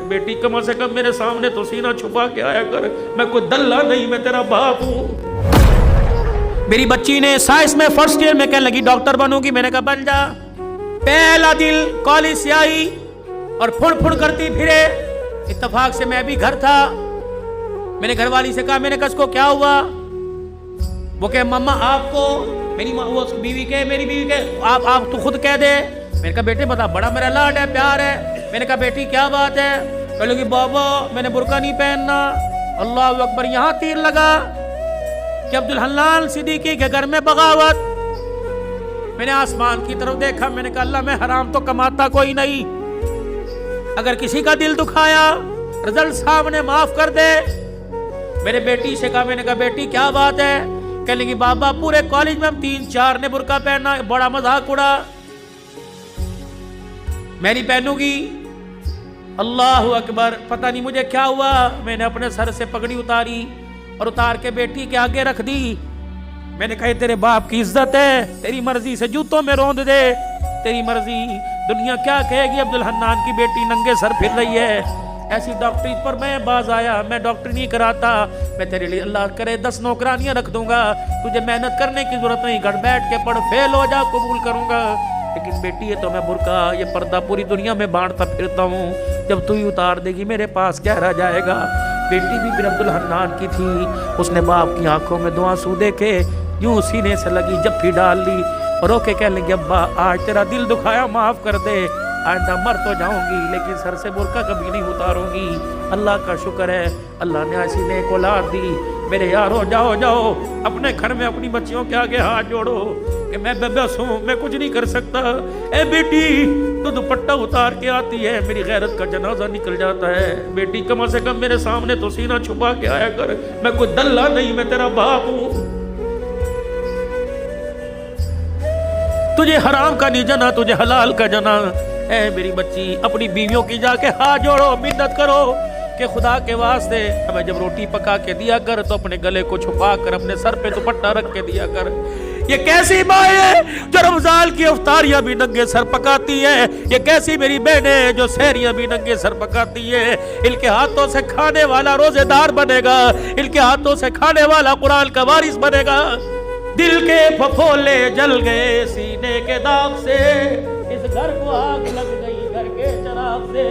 बेटी कम से कम मेरे सामने तो सीना छुपा के आया कर, मैं कोई दल्ला नहीं, मैं तेरा बाप हूँ। मेरी बच्ची ने साइंस में फर्स्ट ईयर में कहने लगी डॉक्टर बनूंगी। मैंने कहा बन जा। पहला दिल कॉलेज से आई और फुड़ फुड़ करती फिरे। इत्तेफाक से मैं भी घर था। मैंने घरवाली से कहा, मैंने कहा इसको क्या हुआ? वो कहे मम्मा आपको, मेरी वो बीवी के, मेरी बीवी के, आप तो खुद कह दे। मैंने कहा बेटे बता, बड़ा मेरा लाड है, प्यार है। मैंने कहा बेटी क्या बात है? कह लगी बाबा मैंने बुर्का नहीं पहनना। अल्लाह अकबर। यहाँ तीर लगा कि अब्दुल हन्नान सिद्दीकी के घर में बगावत। मैंने आसमान की तरफ देखा। मैंने कहा अल्लाह मैं हराम तो कमाता कोई नहीं, अगर किसी का दिल दुखाया रिजल्ट साहब ने माफ कर दे। मेरे बेटी से कहा, मैंने कहा बेटी क्या बात है? कह लेगी बाबा पूरे कॉलेज में हम 3-4 ने बुर्का पहना, बड़ा मजाक उड़ा, मैं नहीं पहनूंगी। अल्लाह अकबर। पता नहीं मुझे क्या हुआ, मैंने अपने सर से पगड़ी उतारी और उतार के बेटी के आगे रख दी। मैंने कहा तेरे बाप की इज्जत है, तेरी मर्जी से जूतों में रौंद दे, तेरी मर्जी, दुनिया क्या कहेगी? अब्दुल हन्नान की बेटी नंगे सर फिर रही है। ऐसी डॉक्टरी पर मैं बाज आया, मैं डॉक्टरी नहीं कराता, मैं तेरे लिए अल्लाह करे 10 नौकरानियां रख दूंगा, तुझे मेहनत करने की जरूरत नहीं, घर बैठ के पढ़, फेल हो जा कबूल करूंगा। लेकिन बेटी ये तो मैं बुर्का ये पर्दा पूरी दुनिया में बांटता फिरता हूँ, जब तू ही उतार देगी मेरे पास क्या रह जाएगा? बेटी भी बिन अब्दुल हन्नान की थी। उसने बाप की आंखों में 2 आंसू देखे, यूं सीने से लगी जप्फी डाल ली और रोके कहने लगी अब्बा आज तेरा दिल दुखाया माफ कर दे, आइंदा मर तो जाऊंगी लेकिन सर से बुर्का कभी नहीं उतारूंगी। अल्लाह का शुक्र है अल्लाह ने ऐसी नेक औलाद दी। मेरे यारो जाओ जाओ अपने घर में अपनी बच्चियों के आगे हाथ जोड़ो कि मैं बेबस हूँ, मैं कुछ नहीं कर सकता। ए बेटी तो दुपट्टा उतार के आती है, मेरी गैरत का जनाजा निकल जाता है। बेटी कम से कम मेरे सामने तो सीना छुपा के आया कर, मैं कोई दल्ला नहीं, मैं तेरा बाप हूँ। तुझे हराम का नहीं जना, तुझे हलाल का जना। ए मेरी बच्ची अपनी बीवियों की जाके हाथ जोड़ो, मिन्नत करो कि खुदा के वास्ते हमें जब रोटी पका के दिया कर तो अपने गले को छुपा कर अपने सर पे दुपट्टा रख के दिया कर। ये कैसी माँ है जो रमजान की इफ्तारियां भी नंगे सर पकाती है? ये कैसी मेरी बहनें जो सहरियां भी नंगे सर पकाती है? इनके हाथों से खाने वाला रोजेदार बनेगा, इनके हाथों से खाने वाला कुरान का वारिस बनेगा। दिल के फफोले जल गए सीने के दाग से, इस घर को आग लग गई घर के चराग से।